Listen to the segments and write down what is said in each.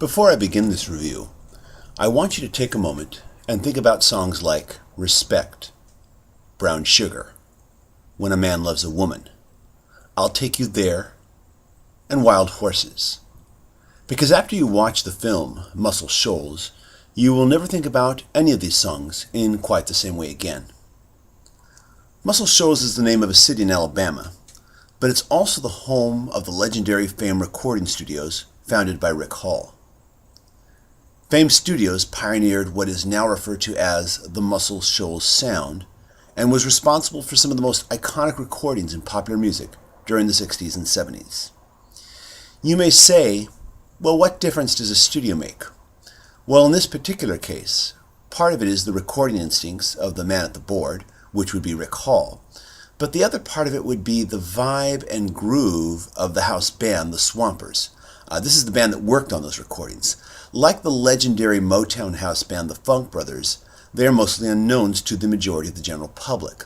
Before I begin this review, I want you to take a moment and think about songs like Respect, Brown Sugar, When a Man Loves a Woman, I'll Take You There, and Wild Horses. Because after you watch the film Muscle Shoals, you will never think about any of these songs in quite the same way again. Muscle Shoals is the name of a city in Alabama, but it's also the home of the legendary Fame recording studios founded by Rick Hall. Fame Studios pioneered what is now referred to as the Muscle Shoals sound and was responsible for some of the most iconic recordings in popular music during the 60s and 70s. You may say, well, what difference does a studio make? Well, in this particular case, part of it is the recording instincts of the man at the board, which would be Rick Hall, but the other part of it would be the vibe and groove of the house band, the Swampers. This is the band that worked on those recordings. Like the legendary Motown house band, the Funk Brothers, they are mostly unknowns to the majority of the general public.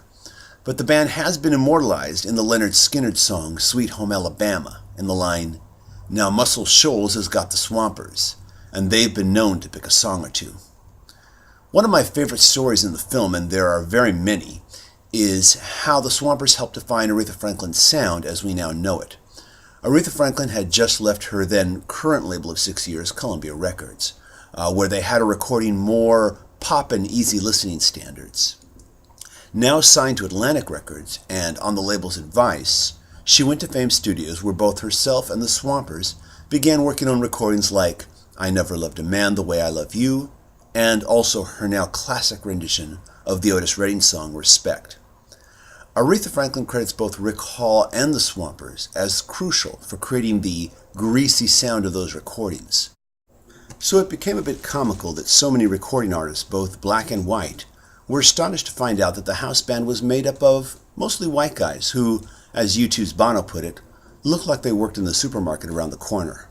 But the band has been immortalized in the Lynyrd Skynyrd song Sweet Home Alabama, in the line, "Now Muscle Shoals has got the Swampers, and they've been known to pick a song or two." One of my favorite stories in the film, and there are very many, is how the Swampers helped define Aretha Franklin's sound as we now know it. Aretha Franklin had just left her then current label of 6 years, Columbia Records, where they had her recording more pop and easy listening standards. Now signed to Atlantic Records, and on the label's advice, she went to Fame Studios where both herself and the Swampers began working on recordings like I Never Loved a Man the Way I Love You, and also her now classic rendition of the Otis Redding song Respect. Aretha Franklin credits both Rick Hall and the Swampers as crucial for creating the greasy sound of those recordings. So it became a bit comical that so many recording artists, both black and white, were astonished to find out that the house band was made up of mostly white guys who, as U2's Bono put it, looked like they worked in the supermarket around the corner.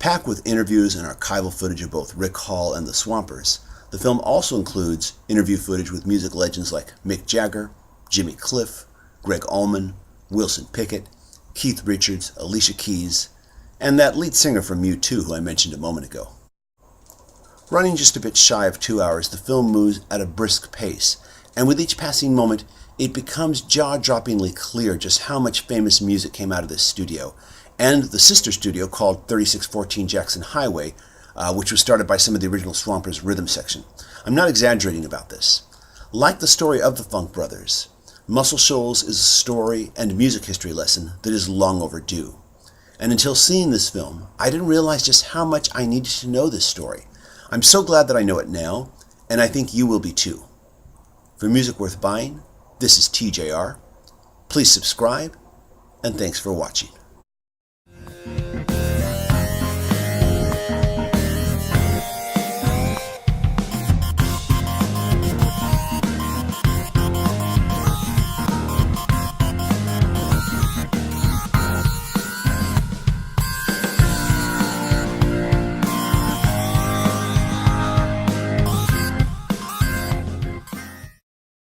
Packed with interviews and archival footage of both Rick Hall and the Swampers, the film also includes interview footage with music legends like Mick Jagger, Jimmy Cliff, Greg Allman, Wilson Pickett, Keith Richards, Alicia Keys, and that lead singer from U2 who I mentioned a moment ago. Running just a bit shy of 2 hours, the film moves at a brisk pace, and with each passing moment, it becomes jaw-droppingly clear just how much famous music came out of this studio, and the sister studio called 3614 Jackson Highway, which was started by some of the original Swampers' rhythm section. I'm not exaggerating about this. Like the story of the Funk Brothers, Muscle Shoals is a story and music history lesson that is long overdue. And until seeing this film, I didn't realize just how much I needed to know this story. I'm so glad that I know it now, and I think you will be too. For Music Worth Buying, this is TJR. Please subscribe, and thanks for watching.